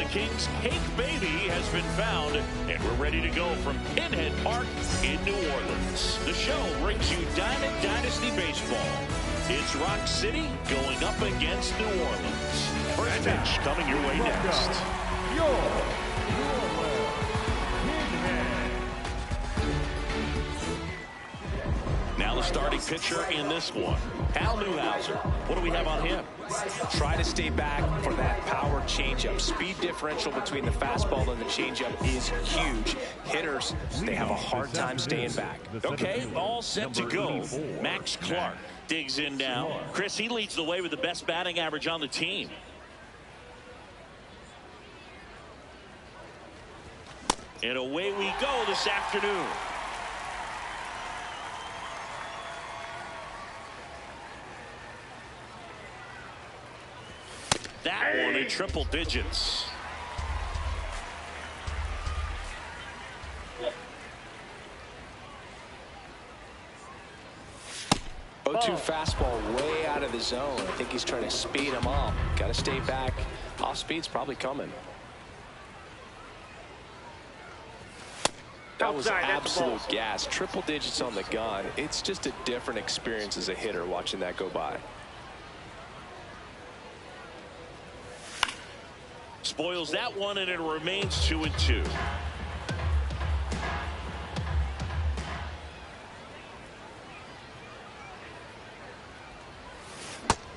Kings' cake baby has been found, and we're ready to go from Pinhead Park in New Orleans. The show brings you Diamond Dynasty Baseball. It's Rock City going up against New Orleans. First pitch coming your way next. Now the starting pitcher in this one, Hal Newhouser. What do we have on him? Try to stay back for that power changeup. Speed differential between the fastball and the changeup is huge. Hitters, they have a hard time staying back. Okay, all set to go. Max Clark digs in now. Chris, he leads the way with the best batting average on the team. And away we go this afternoon. That one in triple digits. Fastball way out of the zone. I think he's trying to speed him up. Got to stay back. Off speed's probably coming. That was absolute gas. Triple digits on the gun. It's just a different experience as a hitter watching that go by. Spoils that one, and it remains 2-2.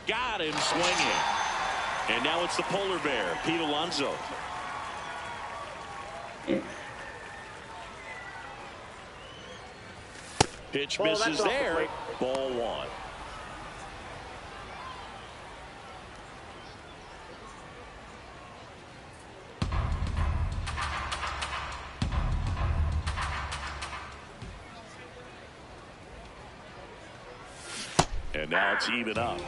Got him swinging. And now it's the polar bear, Pete Alonso. Pitch misses there. Ball one. And now it's even up.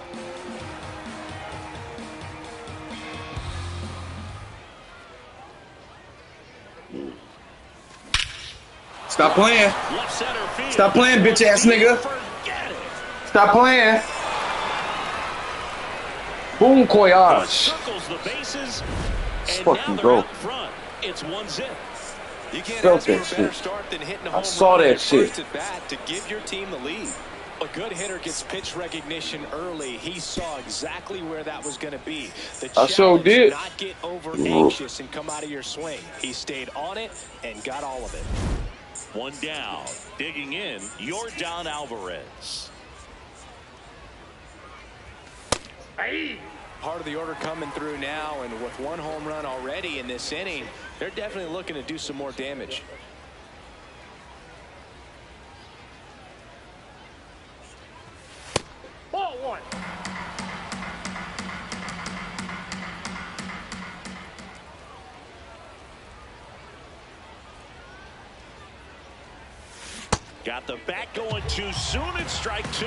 Stop playing. Stop playing, bitch ass nigga. Stop playing. Boom, Koyage. Circles the bases. Let's fucking go. It's 1-0. You can't Felt ask for a that better shit. start than hitting a I home saw run that at shit. first at bat to give your team the lead. A good hitter gets pitch recognition early. He saw exactly where that was going to be. The I sure challenge, did. not get over anxious and come out of your swing. He stayed on it and got all of it. One down. Digging in, Yordan Alvarez. Part of the order coming through now, and with one home run already in this inning, they're definitely looking to do some more damage. Ball one. Got the bat going too soon. It's strike two.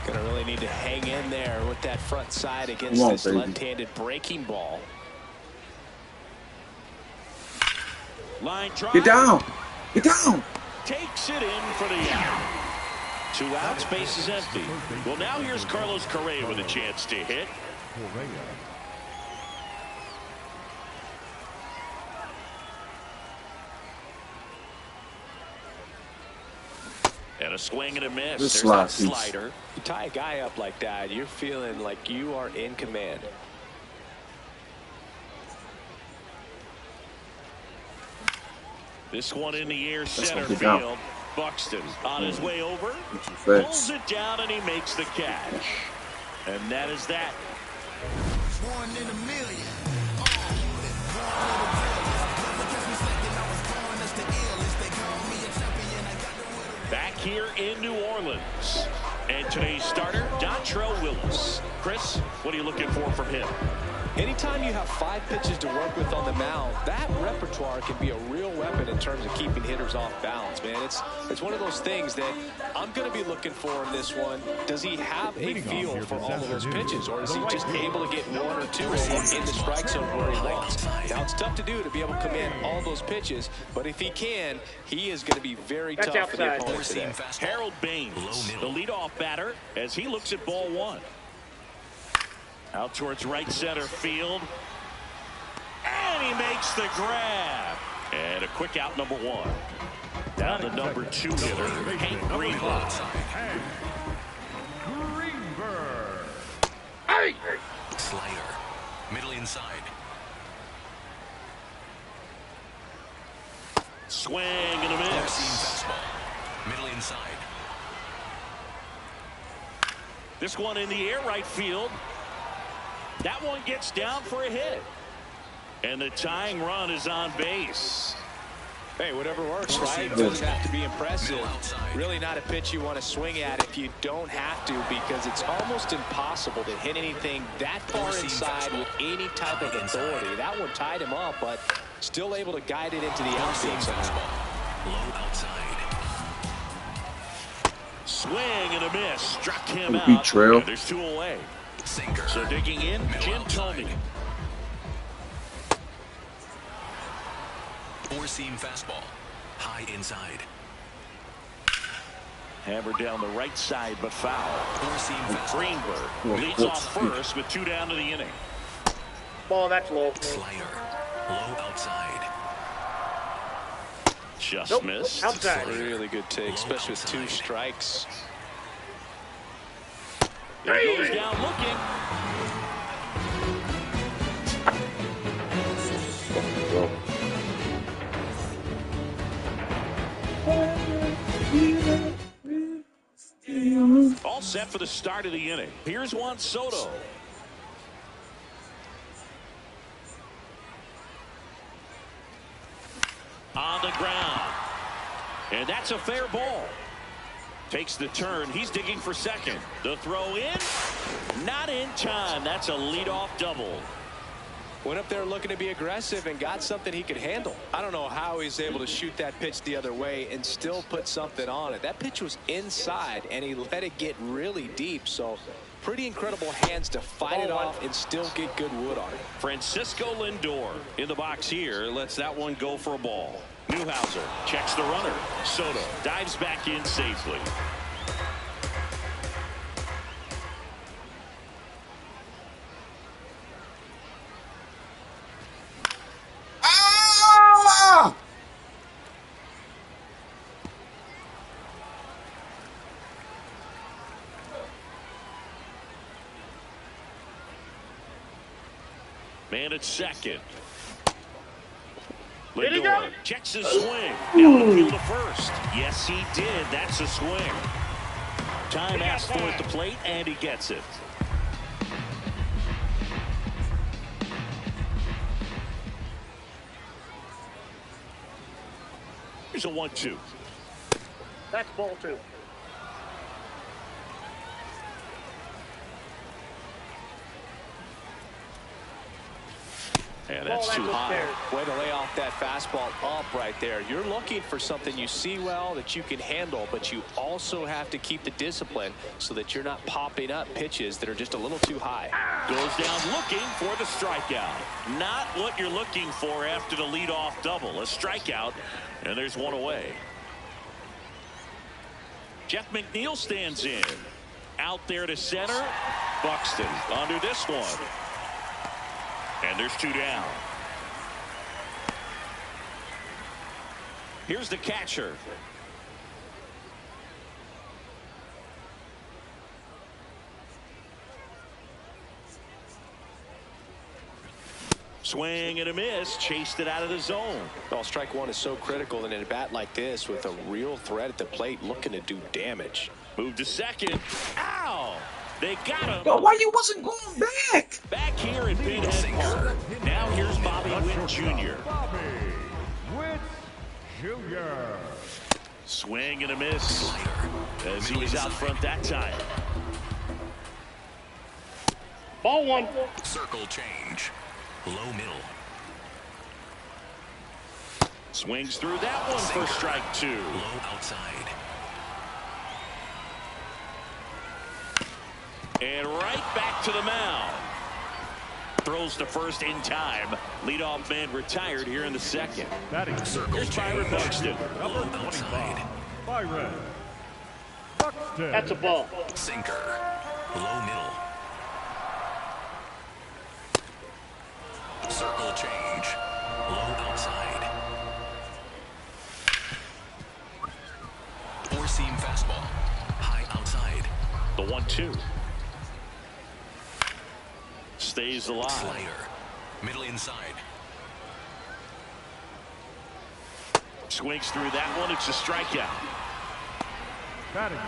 Gonna really need to hang in there with that front side against this left-handed breaking ball. Line drive. Get down. Get down. Takes it in for the out. 2 outs, base is empty. Well, now here's Carlos Correa with a chance to hit. And a swing and a miss. This There's that slide. slider. You tie a guy up like that, you're feeling like you are in command. This one in the air, center what we field. got. Buxton on his way over. Threads. Pulls it down and he makes the catch. And that is that. One in a million. Back here in New Orleans. And today's starter, Dontrell Willis. Chris, what are you looking for from him? Anytime you have 5 pitches to work with on the mound, that repertoire can be a real weapon in terms of keeping hitters off balance, man. It's one of those things that I'm going to be looking for in this one. Does he have a feel for all of those pitches, or is he just able to get 1 or 2 in the strike zone where he wants? Now, it's tough to do to be able to command all those pitches, but if he can, he is going to be very tough for the opponent today. Harold Baines, the leadoff batter, as he looks at ball one. Out towards right center field. And And he makes the grab. And a quick out, number one. Down to number 2 hitter, Hank Greenberg. Hey! Slider. Middle inside. Swing and a miss. Middle inside. This one in the air, right field. That one gets down for a hit. And the tying run is on base. Hey, whatever works, right? Doesn't have to be impressive. Really not a pitch you want to swing at if you don't have to, because it's almost impossible to hit anything that far inside with any type of authority. That one tied him up, but still able to guide it into the outfield somehow. Low outside. Swing and a miss. Struck him Beat out. Trail. There's 2 away. Sinker. So digging in, Jim Thome. Four-seam fastball. High inside. Hammered down the right side, but foul. Four-seam fastball. Greenberg leads off first with 2 down to the inning. Ball, that's low. Slider. Low outside. Just missed. Outside. Really good take, especially with 2 strikes. There he goes down looking. All set for the start of the inning. Here's Juan Soto. On the ground. And that's a fair ball. Takes the turn. He's digging for second. The throw in. Not in time. That's a leadoff double. Went up there looking to be aggressive and got something he could handle. I don't know how he's able to shoot that pitch the other way and still put something on it. That pitch was inside, and he let it get really deep. So pretty incredible hands to fight it off and still get good wood on it. Francisco Lindor in the box here. Lets that one go for a ball. Newhouser checks the runner. Soto dives back in safely. Ah! Man at second. Did he go? Checks his swing. Down the field to first. Yes, he did. That's a swing. Time asked for at the plate, and he gets it. Here's a 1-2. That's ball 2. And that's too high. Way to lay off that fastball up right there. You're looking for something you see well that you can handle, but you also have to keep the discipline so that you're not popping up pitches that are just a little too high. Goes down looking for the strikeout. Not what you're looking for after the leadoff double. A strikeout, and there's one away. Jeff McNeil stands in. Out there to center. Buxton under this one. And there's 2 down. Here's the catcher. Swing and a miss. Chased it out of the zone. Well, strike one is so critical in a bat like this with a real threat at the plate looking to do damage. Move to second. Ow! They got him. Yo, why you wasn't going back? Back here at Pinhead Park. Now here's Bobby Witt Jr. Bobby Witt Jr. Swing and a miss as he was out front that time. Ball 1. Circle change. Low middle. Swings through that one for strike 2. Low outside. And right back to the mound. Throws to first in time. Leadoff man retired here in the second. Batting Here's Byron Buxton. number 25. Byron Buxton. That's a ball. Sinker. Low middle. Circle change. Low outside. Four-seam fastball. High outside. The 1-2. Stays alive. Slider. Middle inside. Swings through that one. It's a strikeout.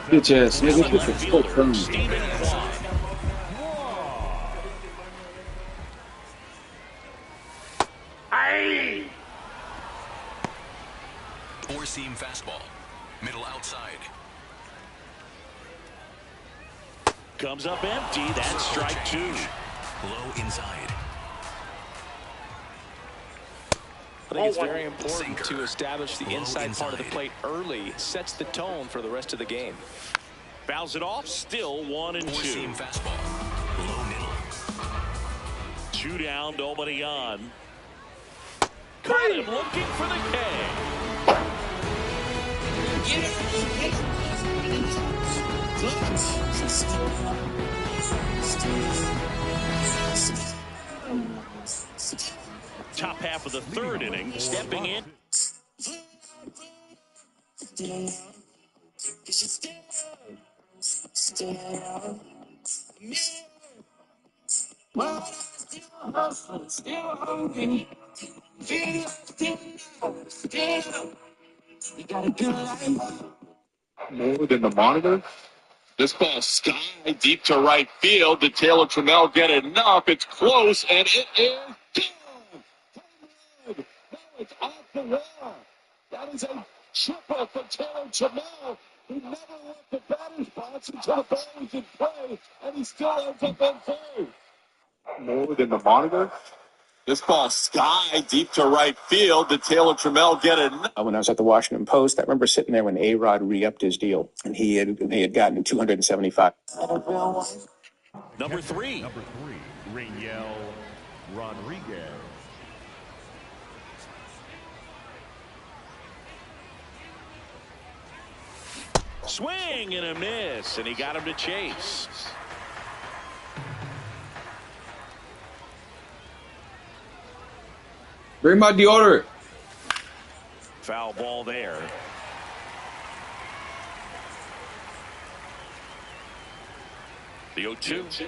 Bitch ass nigga, Left this is so fielder, funny. Steven Kwan. Aye! Four-seam fastball. Middle outside. Comes up empty. That's strike two. Low inside. I think it's Oh, very important sinker. to establish the Low inside part of the inside. plate early. Sets the tone for the rest of the game. Fouls it off. Still 1-2. Four-seam fastball. Low middle. 2 down. Nobody on. Caught him looking for the K. Top half of the third inning. Stepping in. More than the monitor. This ball sky deep to right field. Did Taylor Trammell get enough? It's close, and it is gone. Now it's off the wall. That is a triple for Taylor Trammell. He never left the batter's box until the ball was in play, and he still ends up on third. More than the monitor. This ball sky deep to right field. Did Taylor Trammell get enough? When I was at the Washington Post, I remember sitting there when A-Rod re-upped his deal, and he had gotten 275. Number 3. Number 3, Rainiel Rodriguez. Swing and a miss, and he got him to chase. Bring my deodorant. Foul ball there. The 0-2.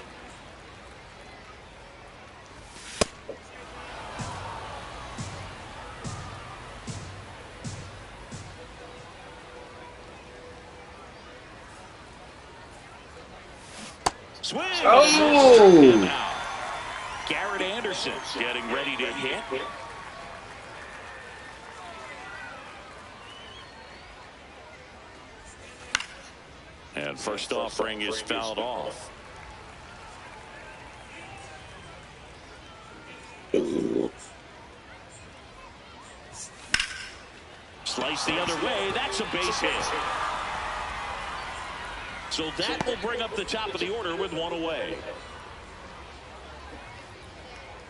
Swing. Oh! And out. Garrett Anderson getting ready to hit. And first offering is fouled off. Slice the other way. That's a base hit. So that will bring up the top of the order with 1 away.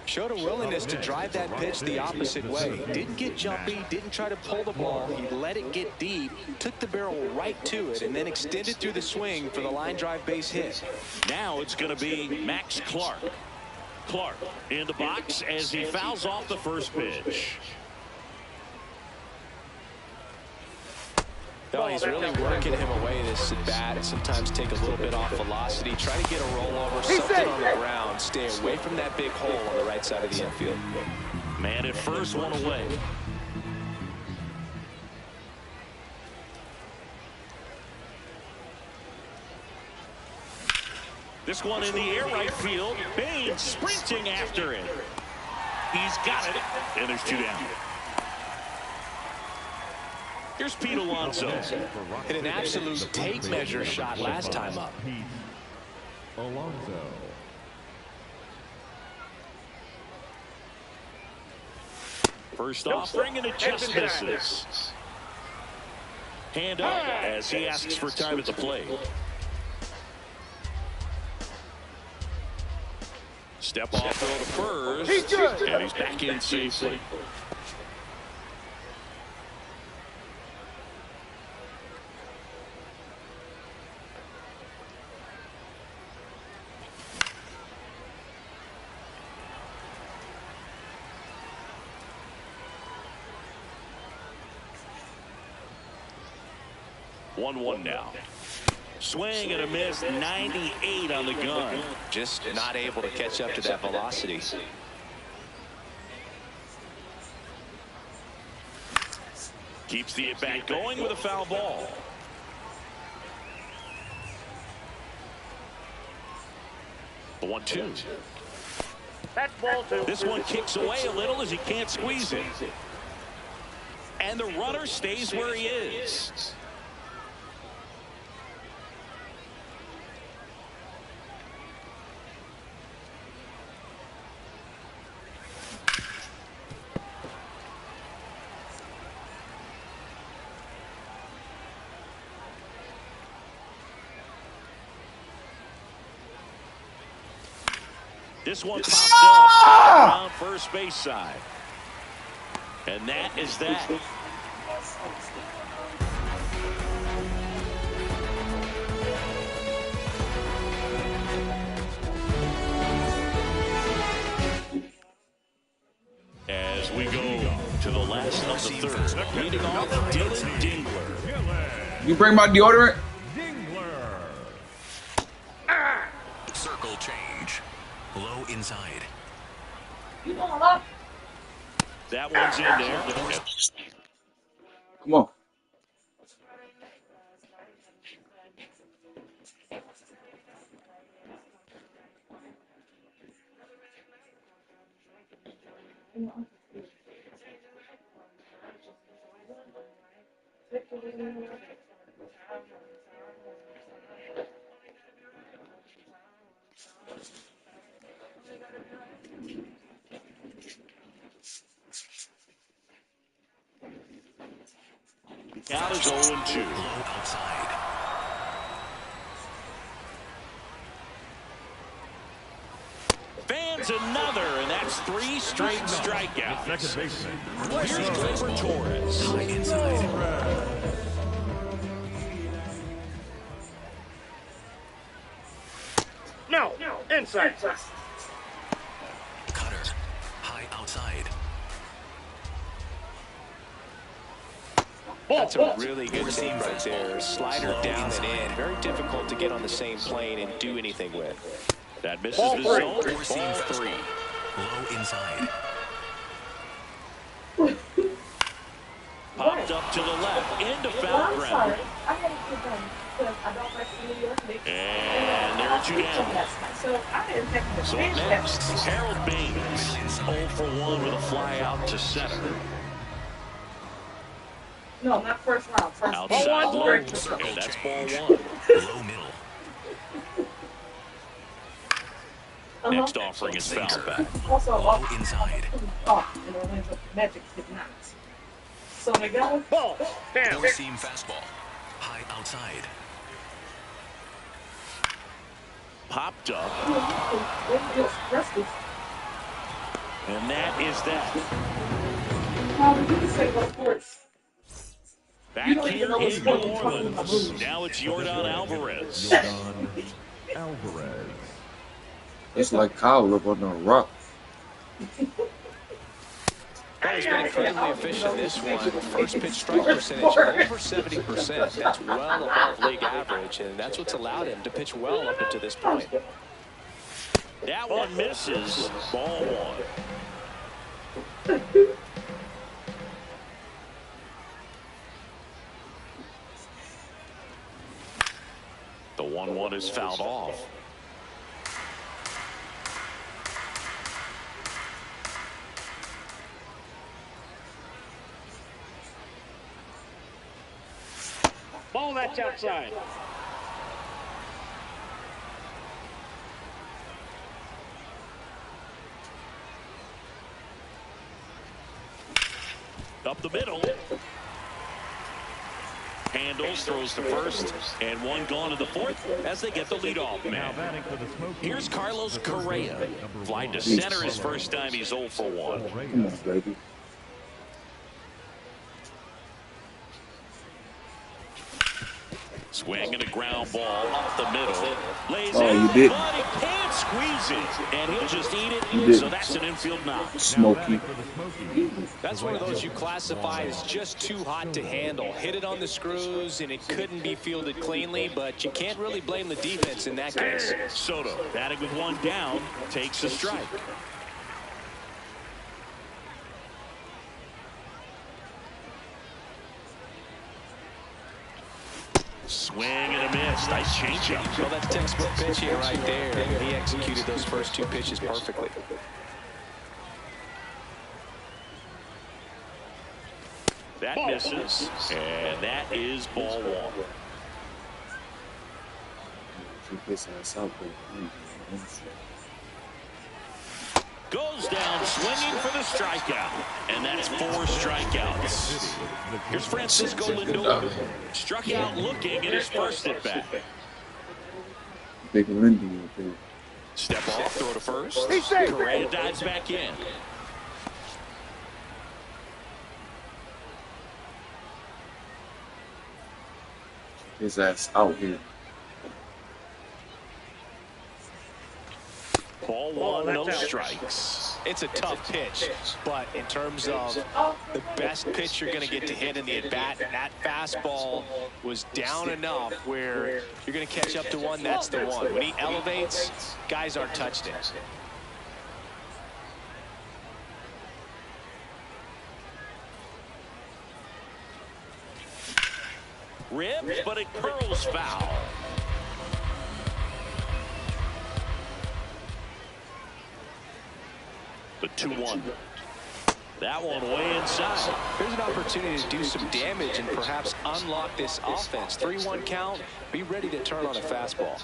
Showed a willingness to drive that pitch the opposite way. Didn't get jumpy, didn't try to pull the ball. He let it get deep, took the barrel right to it, and then extended through the swing for the line drive base hit. Now it's going to be Max Clark. Clark in the box as he fouls off the first pitch. No, he's really working him away this at bat, and sometimes take a little bit off velocity, try to get a rollover, something on the ground, stay away from that big hole on the right side of the infield. Man at first, 1 away. This one in the air right field. Bain sprinting after it. He's got it, and there's 2 down. Here's Pete Alonso. Hit an absolute tape measure shot last time up. Pete Alonso. First offering, and it just misses. Hand up as he asks for time at the plate. Step off throw to first, and he's back in safely. 1-1 now. Swing and a miss, 98 on the gun. Just not able to catch up to that velocity. Keeps the at-bat going with a foul ball. The 1-2. That's ball 2. This one kicks away a little as he can't squeeze it. And the runner stays where he is. This one popped up around first base side. And that is that. As we go to the last of the third, leading off Dylan Dingler. You bring my deodorant? Circle change. Low inside. That one's in there. Come on. Count is 0-2. Low outside. Fans another, and that's 3 straight strikeouts. Second baseman. Here's Gleyber Torres. High inside. No, inside. Cutter. High outside. That's a really good team right there. Slider down and in. Very difficult to get on the same plane and do anything with. That misses the zone. Four seam 3. Low inside. Popped up to the left, into foul ground. And there are 2 down. So next, Harold Baines, 0 for 1 with a fly out to center. No, not first round. First Outside low, and that's ball 1. Low middle. Next offering is foul back. Also, Low inside. and Orlando Magic did not. So they go. Ball. Down. Four seam fastball. High outside. Popped up. And that is that. Back here in New Orleans. Now it's Yordan Alvarez. Alvarez. It's like Kyle up on the rock. Well, he's been incredibly efficient this one. First pitch strike percentage over 70%. That's well above league average, and that's what's allowed him to pitch well up until this point. That one misses. Ball 1. The 1-1 is fouled off. Ball, that's outside. Up the middle. Handles, throws to first, and one gone to the fourth as they get the leadoff man. Here's Carlos Correa. Flying to center his first time. He's 0 for 1. Come on, baby. Swing and a ground ball off the middle. Lays Oh, you out, did. but he can't squeeze it. And he'll just eat it. You did. So that's an infield knock. Smoky. That's one of those you classify as just too hot to handle. Hit it on the screws, and it couldn't be fielded cleanly, but you can't really blame the defense in that case. Soto, batting with one down, takes a strike. Swing and a miss. Nice changeup. Well, that's textbook pitching right there. He executed those first two pitches perfectly. That misses, and that is ball one. Goes down swinging for the strikeout, and that's 4 strikeouts. Here's Francisco Lindor. Struck out looking in his first at bat. Big Lindy. Step off, throw to first. Correa dives back in. His ass out here. Ball one, no strikes. It's a tough pitch, but in terms of the best pitch you're going to get to hit in the at-bat, that fastball was down enough where you're going to catch up to one, that's the one. When he elevates, guys aren't touched it. Ripped, but it curls foul. The 2-1. That one way inside. Here's an opportunity to do some damage and perhaps unlock this offense. 3-1 count. Be ready to turn on a fastball.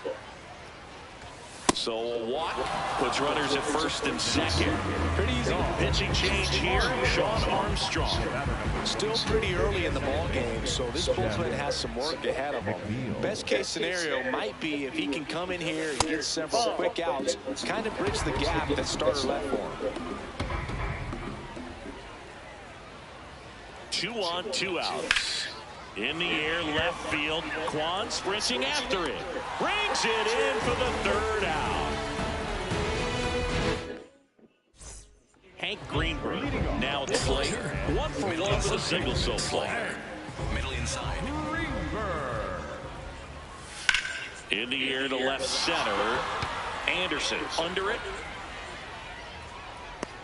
So a walk puts runners at first and second. Pretty easy. Pitching change here, Sean Armstrong. Still pretty early in the ball game, so this bullpen has some work ahead of him. Best case scenario might be if he can come in here and get several quick outs, kind of bridge the gap that starter left for him. 2 on, 2 outs. In the air, left field. Kwan sprinting after it. Brings it in for the 3rd out. Hank Greenberg now at the plate. 1 for 1 with a single so far. Middle inside. In the air to left center. Anderson under it.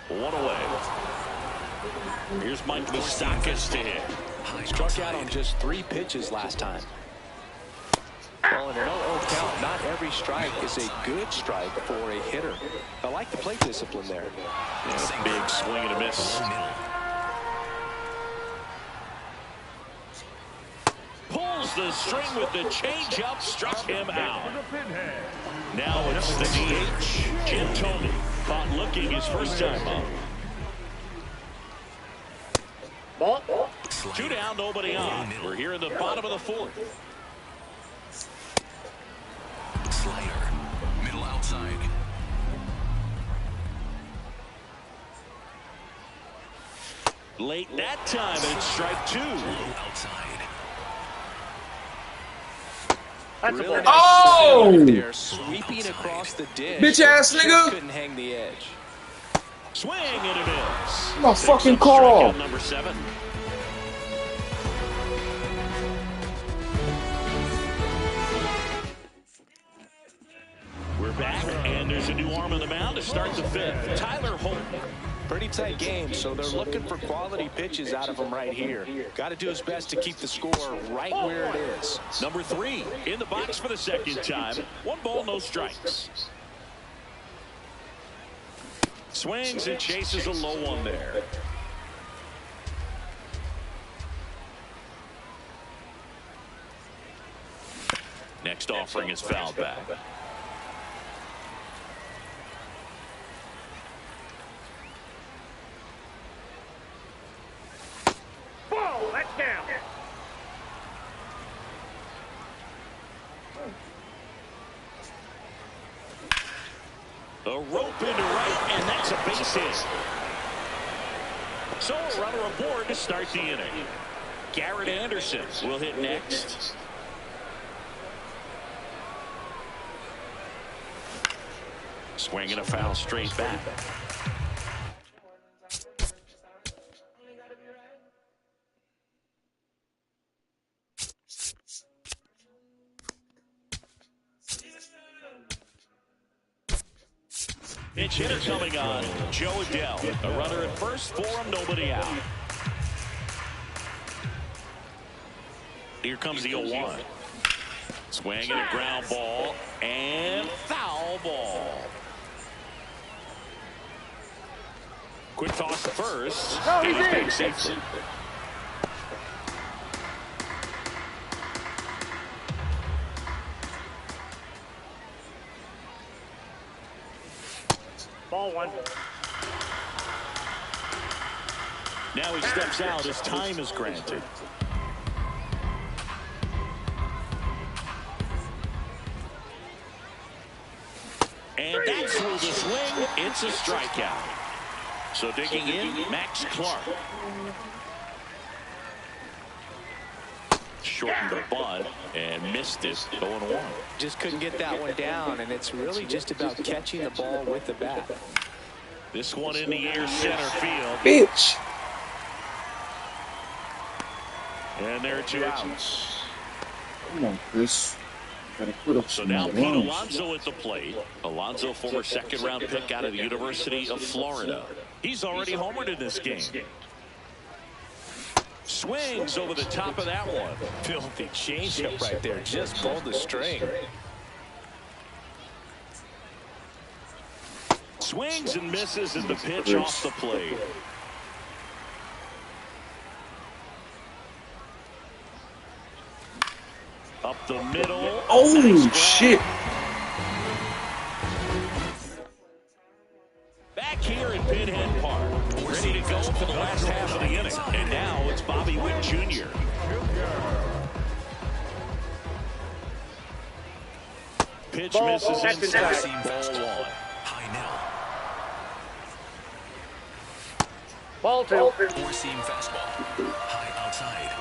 1 away. Here's Mike Moustakas to hit. Struck out on just 3 pitches last time. Well, in an 0-0 count, not every strike is a good strike for a hitter. I like the plate discipline there. Yeah, big swing and a miss. Pulls the string with the changeup, struck him out. Now it's the DH, Jim Thome, caught looking his first time up. Ball. 2 down, nobody on. We're here in the bottom of the 4th. Slider. Middle outside. Late that time, and it's strike 2. Low outside. That's Really a nice Oh! right there, sweeping across the dish. Bitch ass Just nigga. couldn't hang the edge. Swing and a miss. My fucking call. Strikeout number 7. We're back, and there's a new arm on the mound to start the 5th. Tyler Holt. Pretty tight game, so they're looking for quality pitches out of him right here. Got to do his best to keep the score right where it is. Number 3 in the box for the 2nd time. 1 ball, no strikes. Swings and chases a low one there. Next offering is fouled back. Ball. That's down. A rope into right, and that's a base hit. So a runner aboard to start the inning. Garrett Anderson will hit next. Swinging a foul straight back. Pitch hitter coming on, Joe Adell. A runner at first for him, nobody out. Here comes the 0-1. Swinging a ground ball and foul ball. Quick toss to first. And he's being safely. Ball one. Now he steps out as time is granted. And that's through the swing. It's a strikeout. So digging in, Max Clark. Shortened the bunt and missed it. 0-1. Just couldn't get that one down, and it's really just about catching the ball with the bat. This one in the air, center field. Bitch. And there are 2 outs. Come on, Chris. Gotta put up So some now more Pete runs. Alonso at the plate. Alonso, former second-round pick out of the University of Florida. He's already homered in this game. Swings over the top of that one. Filthy changeup right there. Just pulled the string. Swings and misses in the pitch off the plate. Up the middle. Oh, Nice shit. Back here at Pinhead Park. Ready to go for the last half of the inning. And now it's Bobby Witt Jr. Pitch misses inside. Ball 1. High now. Ball 2. Four-seam fastball. High outside.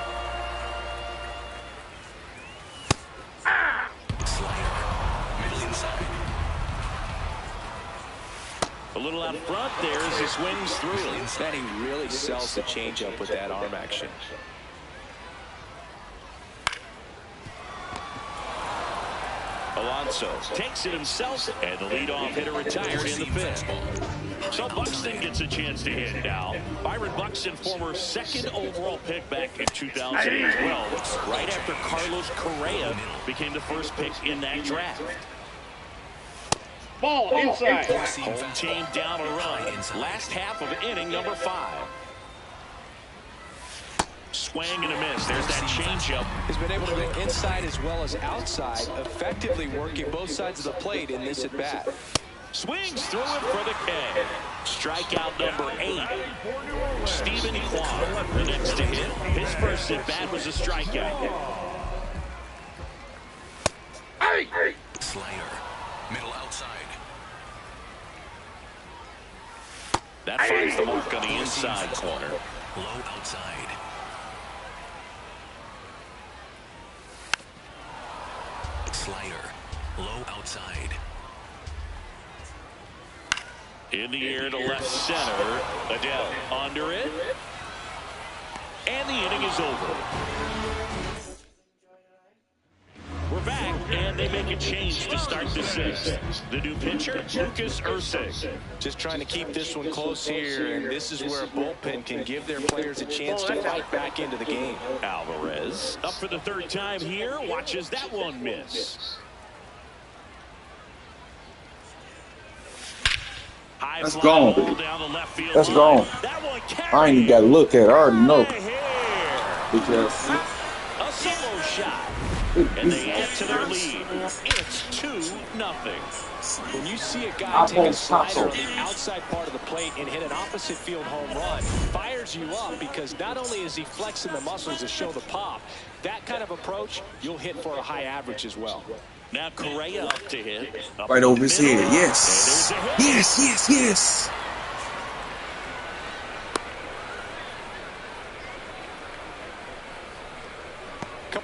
Slider. Middle inside. A little out front there as he swings through. And he really sells the changeup with that arm action. Alonso takes it himself, and the leadoff hitter retired in the fifth. So Buxton gets a chance to hit now. Byron Buxton, former second overall pick back in 2012, right after Carlos Correa became the first pick in that draft. Ball inside. Home team down a run. Last half of inning number 5. Swing and a miss. There's that changeup. He's been able to go inside as well as outside, effectively working both sides of the plate in this at-bat. Swings through it for the K. Strikeout number 8. Stephen Kwan, the next to hit. His first at-bat was a strikeout. Slider. Middle outside. That finds the mark on the inside corner. Low outside. Slider. Low outside. In the air to left center. Adell under it. And the inning is over. We're back, and they make a change to start the 6th. The new pitcher, Lucas Ursig. Just trying to keep this one close here, and this is where a bullpen can give their players a chance to fight back into the game. Alvarez, up for the 3rd time here, watches that one miss. High That's fly gone. ball down the left field That's line. gone. That one I ain't even got to look at it. I already know. carried here. Because A solo shot. And they add to their lead. It's 2-0. When you see a guy take a slider on the outside part of the plate and hit an opposite field home run, fires you up because not only is he flexing the muscles to show the pop, that kind of approach, you'll hit for a high average as well. Now Correa up to hit. Up right the over his middle. head. Yes. And there's a hit. Yes, yes, yes.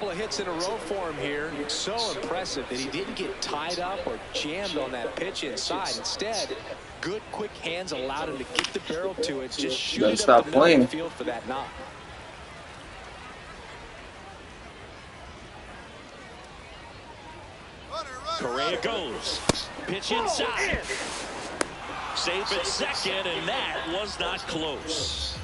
couple of hits in a row for him here. So impressive that he didn't get tied up or jammed on that pitch inside. Instead, good quick hands allowed him to get the barrel to it. Just shoot it up the middle of the field for that knock. Correa goes. Pitch inside. Safe at second, and that was not close.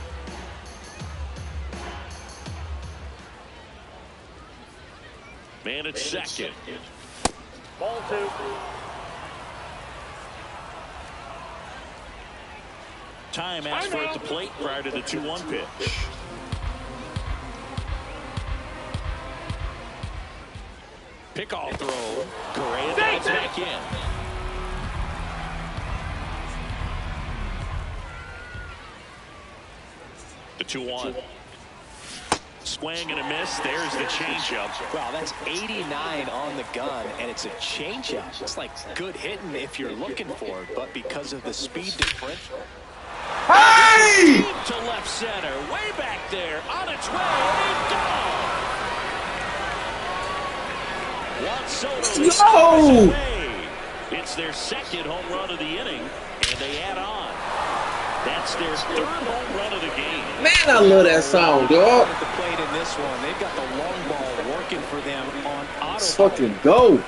Man at second. Ball 2. Time asked for at the plate prior to the 2-1 pitch. Pickoff throw. Correa dives back in. The 2-1. Swing and a miss. There's the changeup. Wow, that's 89 on the gun, and it's a changeup. It's like good hitting if you're looking for it, but because of the speed differential. Hey! Deep to left center. Way back there. On its way. Gone. Juan Soto. It's their second home run of the inning, and they add on. That's their third home run of the game. Man, I love that song, dog. At the plate in this one, they've got the long ball working for them on auto. Let's fucking go.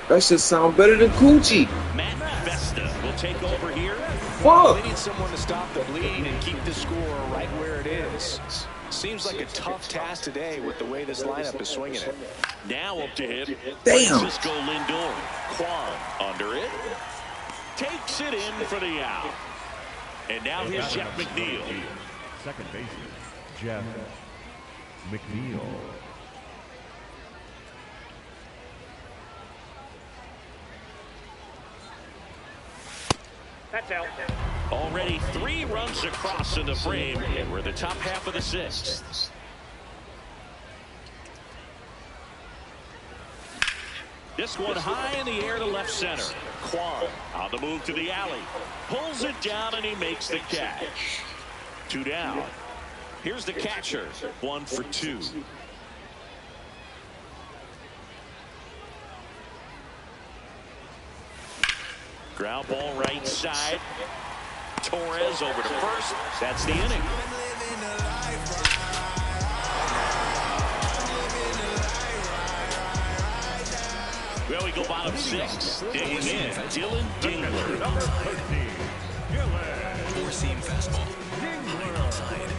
That should sound better than Coochie. Matt Vesta will take over here. Fuck. They need someone to stop the bleed and keep the score right where it is. Seems like a tough task today with the way this lineup is swinging it. Now up to him. Damn. Francisco Lindor. Kwan under it. Takes it in for the out. And now here's Jeff McNeil. Second baseman, Jeff McNeil. That's out. Already 3 runs across in the frame, and we're the top half of the 6th. This one high in the air to left center. Kwan on the move to the alley. Pulls it down, and he makes the catch. 2 down. Here's the catcher. 1 for 2. Ground ball right side. Torres over to first. That's the inning. Well, we go bottom 6. Digging in. Dylan Dingler. Four-seam fastball. High outside.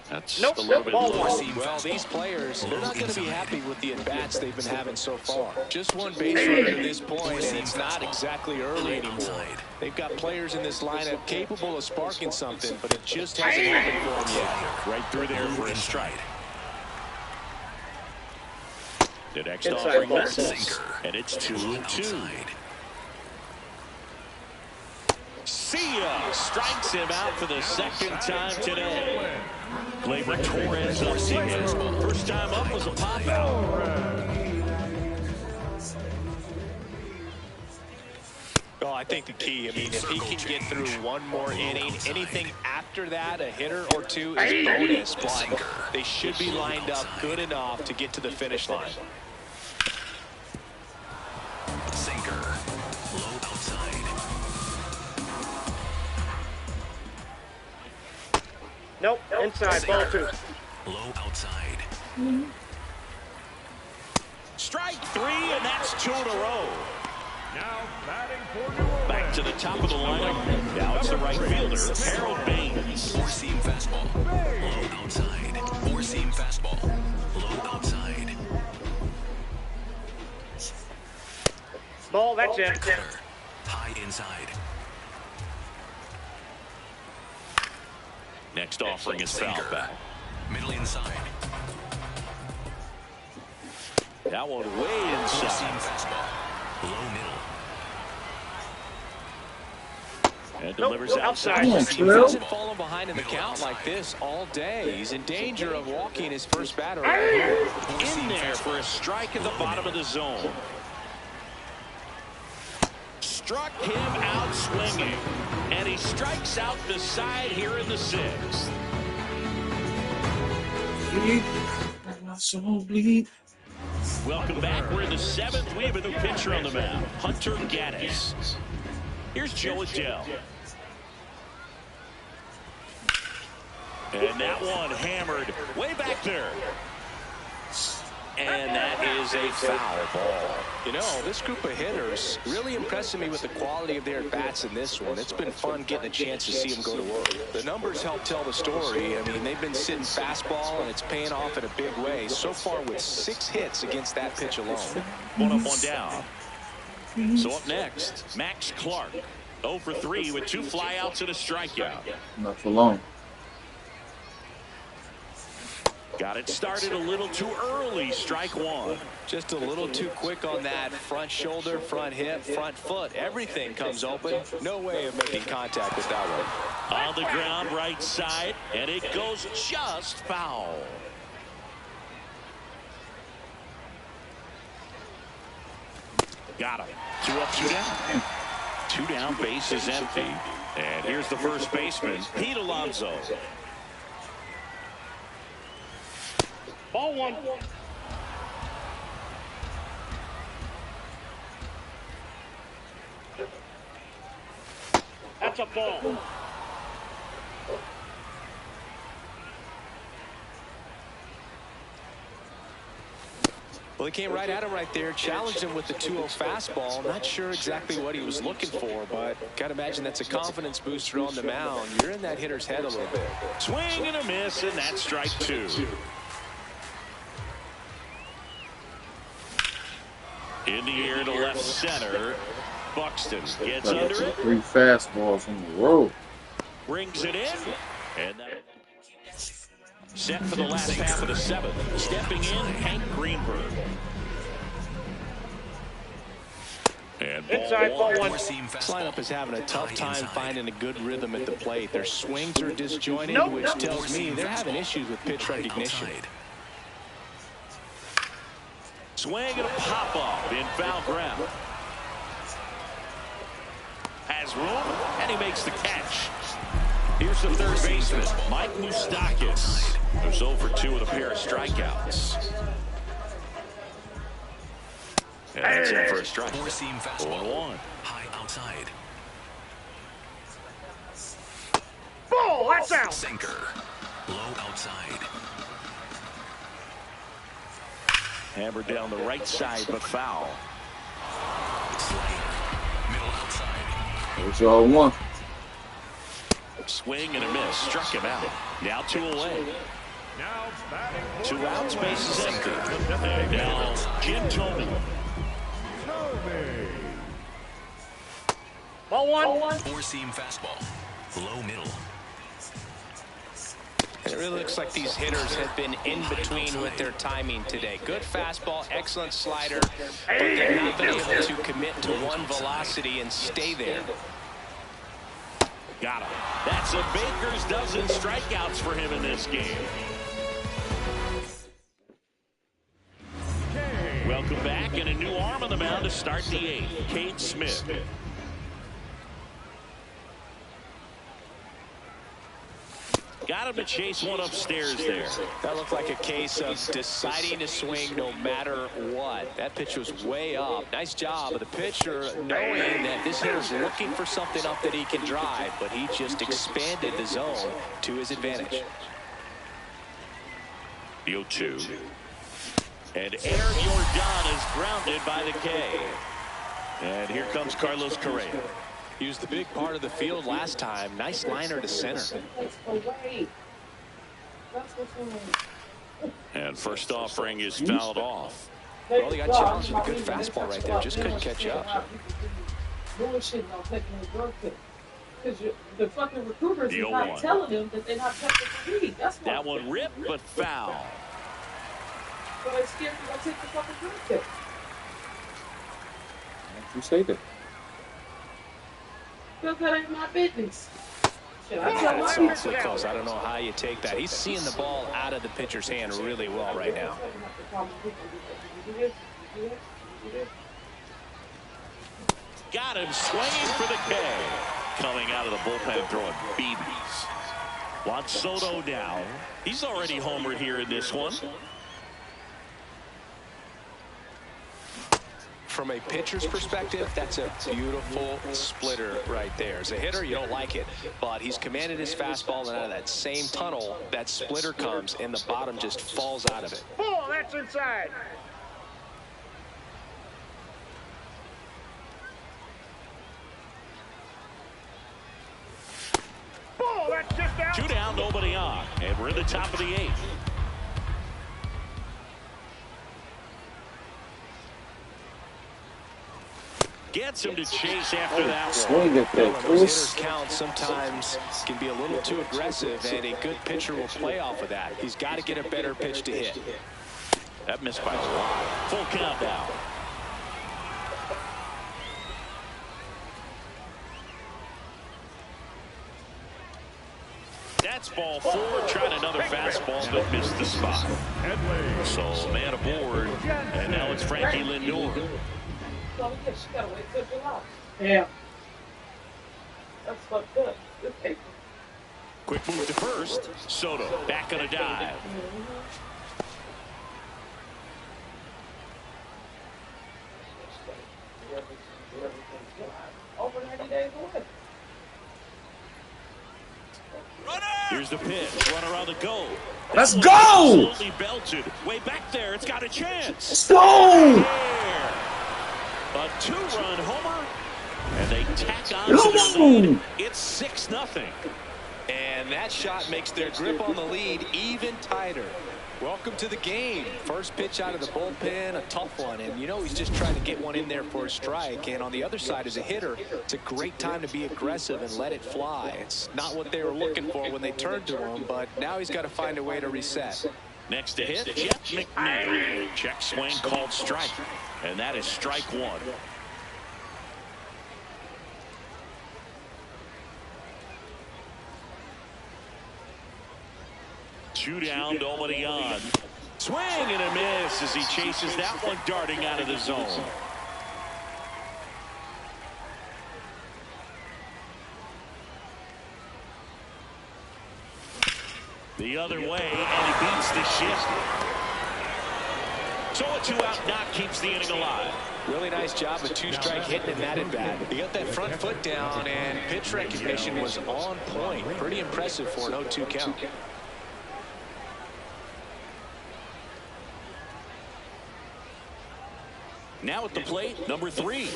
That's Nope, a little bit ball low. one. Well, these players, they're not going to be happy with the at-bats they've been having so far. Just one base runner to this point, and it's not exactly early anymore. They've got players in this lineup capable of sparking something, but it just hasn't happened for them yet. Right through there for a strike. The next Inside offering ball. misses, and it's 2-2. Sia strikes him out for the second time today. Gleyber Torres up to him. First time up was a pop out. Oh, I think the key, I mean, if he can get through one more inning, anything after that, a hitter or two is bonus, but they should be lined up good enough to get to the finish line. Sinker. Low outside. Nope, inside, ball 2. Low outside. Strike 3, and that's 2 in a row. Now batting for New Orleans. Back to the top of the lineup. Now it's the right fielder, Harold Baines. Four-seam fastball. Low outside. Four-seam fastball. Low outside. Ball, that's it. Cutter. High inside. Next offering is foul back. Middle inside. That one way Four-seam inside. fastball. Low middle. And delivers outside. He hasn't fallen behind in the count like this all day. He's in danger of walking his first batter right here. In there for a strike at the bottom of the zone. struck him out swinging. And he strikes out the side here in the 6th. Welcome back. We're in the 7th. We have a new pitcher on the mound, Hunter Gaddis. Here's Joe Adele. And that one hammered way back there. And that is a foul ball. You know, this group of hitters really impressing me with the quality of their bats in this one. It's been fun getting a chance to see them go to work. The numbers help tell the story. I mean, they've been sitting fastball, and it's paying off in a big way. So far with 6 hits against that pitch alone. One up, one down. So up next, Max Clark. 0 for 3 with 2 flyouts and a strikeout. Not for long. Got it started a little too early. Strike 1. Just a little too quick on that front shoulder, front hip, front foot. Everything comes open. No way of making contact with that one. On the ground, right side, and it goes just foul. Got him. 2 up, 2 down. 2 down, base is empty. And here's the first baseman, Pete Alonso. Ball 1. That's a ball. Well, he came right at him right there, challenged him with the 2-0 fastball. Not sure exactly what he was looking for, but got to imagine that's a confidence booster on the mound. You're in that hitter's head a little bit. Swing and a miss, and that's strike 2. In the air to left center. Buxton gets under it. 3 fastballs in a row. Brings it in. And set for the last half of the 7th. Stepping in, Hank Greenberg. And inside ball 1. This lineup is having a tough time finding a good rhythm at the plate. Their swings are disjointed, which tells me they're having issues with pitch recognition. Swing and a pop-up in foul ground. Has room, and he makes the catch. Here's the third baseman, Mike Moustakas, who's 0 for 2 with a pair of strikeouts. And that's in for a strike. 1-1. High outside. Ball, that's out. Sinker. Low outside. Hammered down the right side, but foul. Slider. Middle outside. That's all one. Swing and a miss. Struck him out. Now 2 away. Now batting 2 outs, base is empty. And now Jim Tomey. Ball 1. 4-seam fastball. Low middle. And it really looks like these hitters have been in between with their timing today. Good fastball, excellent slider, but they've not been able to commit to one velocity and stay there. Got him. That's a baker's dozen strikeouts for him in this game. Welcome back, and a new arm on the mound to start the 8th, Cade Smith. Got him to chase one upstairs there. That looked like a case of deciding to swing no matter what. That pitch was way up. Nice job of the pitcher knowing that this hitter's looking for something up that he can drive, but he just expanded the zone to his advantage. The 0-2. And Aaron Jordan is grounded by the K. And here comes Carlos Correa. He was the big part of the field last time. Nice liner to center. And first offering is fouled off. Well, he got challenged with a good fastball right there. Just couldn't catch up. Bullshit on taking the drug test. Because the fucking recruiters are not telling them that they're not testing for weed. That's that one ripped, but foul. So they're scared to go take the fucking drug test. You say that. Because that ain't my business. That's awfully close. I don't know how you take that. He's seeing the ball out of the pitcher's hand really well right now. Got him swinging for the K. Coming out of the bullpen throwing BBs. Juan Soto now. He's already homered here in this one. From a pitcher's perspective, that's a beautiful splitter right there. As a hitter, you don't like it, but he's commanded his fastball, and out of that same tunnel, that splitter comes, and the bottom just falls out of it. Ball, that's inside. Ball, that's just out. 2 down, nobody on, and we're in the top of the 8th. Gets him to chase after that one. Swing it there, Those Chris. hitters count sometimes can be a little too aggressive, and a good pitcher will play off of that. He's got to get a better pitch to hit. That missed by a lot. Full count now. That's ball 4. Tried another fastball, but missed the spot. So man aboard, and now it's Frankie Lindor. Yeah. That's fucked up. Good paper. Quick move to first. Soto back on a dive. Over 90 days away. Here's the pitch. Runner on the go. Let's go! Absolutely belted. Way back there. It's got a chance. Let's go! A 2-run homer, and they tack on Come to their lead. on! It's 6-0. And that shot makes their grip on the lead even tighter. Welcome to the game. First pitch out of the bullpen, a tough one. And you know he's just trying to get one in there for a strike. And on the other side, as a hitter, it's a great time to be aggressive and let it fly. It's not what they were looking for when they turned to him, but now he's got to find a way to reset. Next to hit, Jeff McNeil. Check swing called strike. And that is strike 1. Two down, nobody on. Swing and a miss as he chases that one darting out of the zone. The other way, and he beats the shift. So a 2-out knock keeps the inning alive. Really nice job of 2-strike hitting in that at bat. He got that front foot down, and pitch recognition was on point. Pretty impressive for an 0-2 count. Now at the plate, number 3.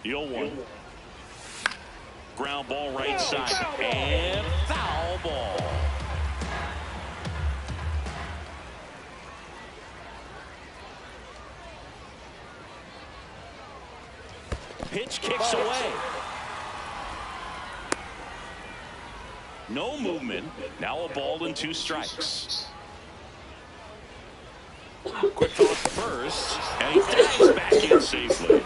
The 0-1. Ground ball right side. And foul ball. Pitch kicks away. No movement. Now a ball and 2 strikes. Quick toss first. And he dives back in safely.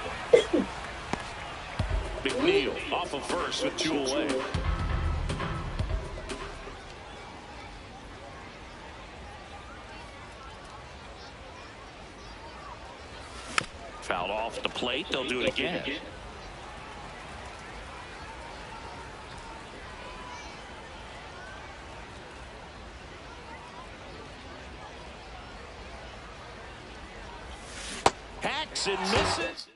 McNeil off of first with 2 away. Fouled off the plate. They'll do it again. Hacks and misses.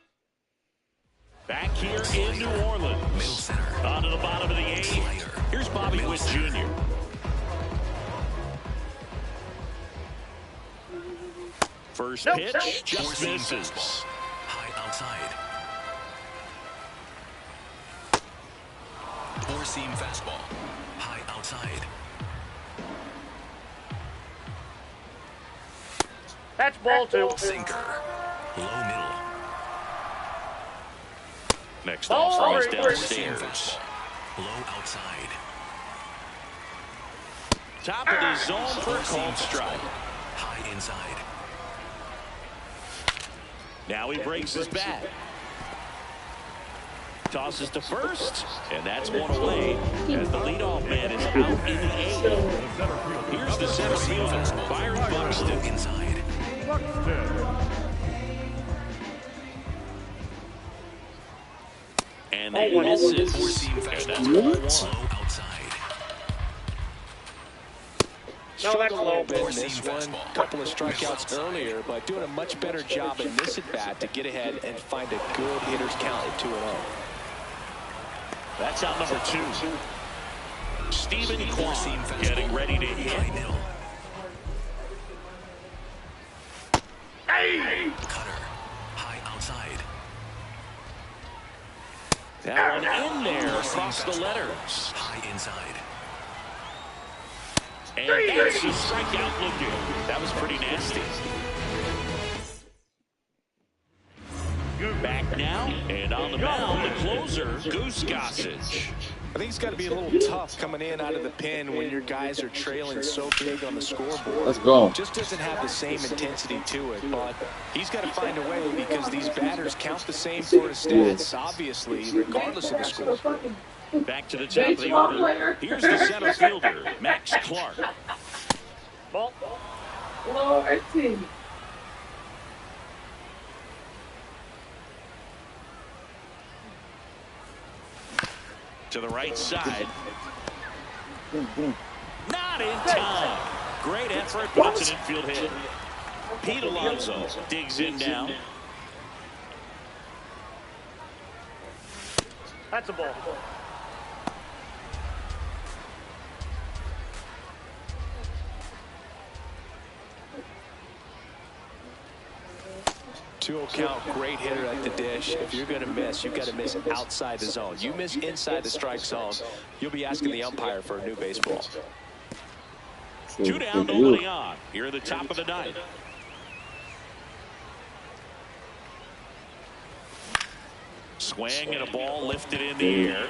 Back here in New Orleans. On to the bottom of the 8th. Here's Bobby Witt Jr. First pitch just misses. High outside. Four-seam fastball. High outside. That's ball 2. Sinker. Low middle. Next offering is downstairs. Fastball. Low outside. Top of the zone for a called strike. High inside. Now he breaks his bat. tosses to first, and that's one away as the leadoff man is out in the eighth. Here's the center fielder, Byron Buxton. Inside. And that misses. Four-seam And that's fastball. ball Low one. outside. No, that's Struggled a little low. bit in this one. Fastball. Couple of strikeouts earlier, but doing a much better job in this at bat to get ahead and find a good hitter's count at 2-0. That's out number 2. Stephen Kwan getting ready to hit. 9-0. Cutter. High outside. That one in there across the letters. High inside. And that's a strikeout looking. That was pretty nasty. Back now, and on the mound, the closer, Goose Gossage. I think it's got to be a little tough coming in out of the pen when your guys are trailing so big on the scoreboard. Let's go. Just doesn't have the same intensity to it, but he's got to find a way because these batters count the same for his stats, obviously, regardless of the score. Back to the top of the order. Here's the center fielder, Max Clark. Ball. Lord, T. To the right side. Not in time. Great effort, but it's an infield hit. Pete Alonso digs in now. That's a ball. 2-0 count, great hitter at the dish. If you're going to miss, you've got to miss outside the zone. You miss inside the strike zone, you'll be asking the umpire for a new baseball. 2 down, nobody on. Here at the top of the ninth. Swing and a ball lifted in the air.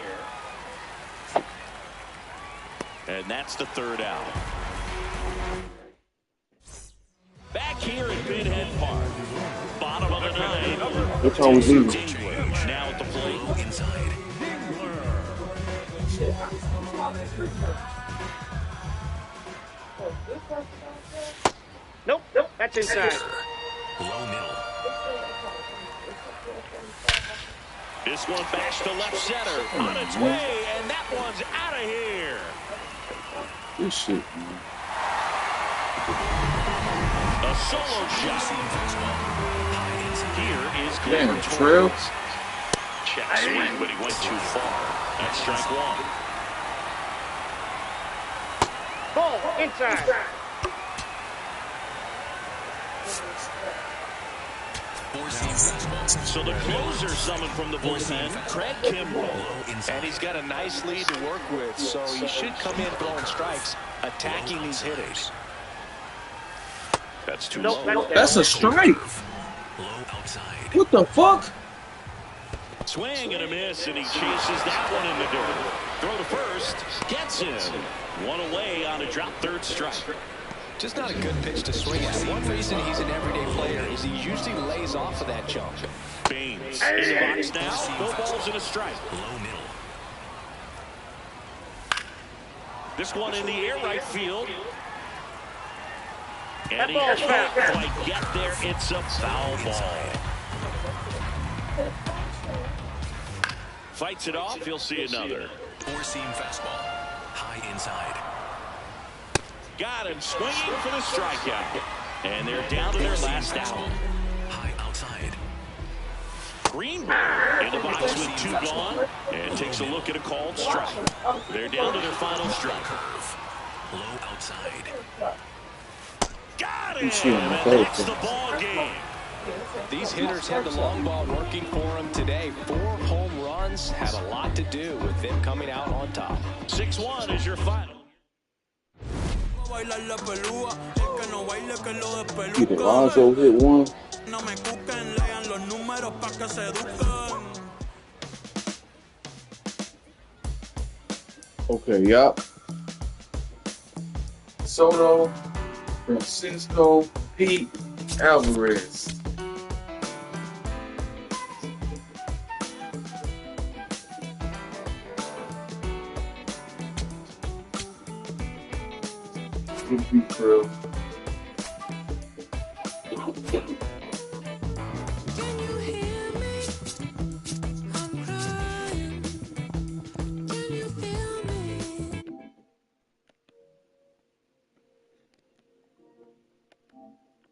And that's the 3rd out. Back here at Pinhead Park. Bottom of the 9th. Which one was he? Now at the plate. Inside. Nope, that's inside. Low middle. This one bashed to left center. On its way, and that one's out of here. This shit, man. A solo shot. Here is Damn, Glover Trail. Torres. Check swing, but he went too far. That's strike 1. Ball, inside. So the closer summoned from the bullpen, Craig Kimbrell. And he's got a nice lead to work with, so he should come in throwing strikes, attacking these hitters. That's too Nope, low. That's a strike. Low outside. What the fuck? Swing and a miss, and he chases that one in the dirt. Throw to first, gets him. One away on a drop 3rd strike. Just not a good pitch to swing at. One reason he's an everyday player is he usually lays off of that jump. Baines in the box now. No balls and a strike. Low middle. This one in the air right field. That And he ball's can't foul. quite get there. It's a foul ball. Fights it off. He'll see another. Four-seam fastball. High inside. Got him swinging for the strikeout. And they're down to their last out. High outside. Greenberg in the box with 2 gone. And takes a look at a called strike. They're down to their final strike. Curve. Low outside. Got him! And that's the ball game. These hitters had the long ball working for them today. 4 home runs had a lot to do with them coming out on top. 6-1 is your final. Either Lonzo hit one. Okay, yup. Soto, Francisco, Pete, Alvarez. good beat for real.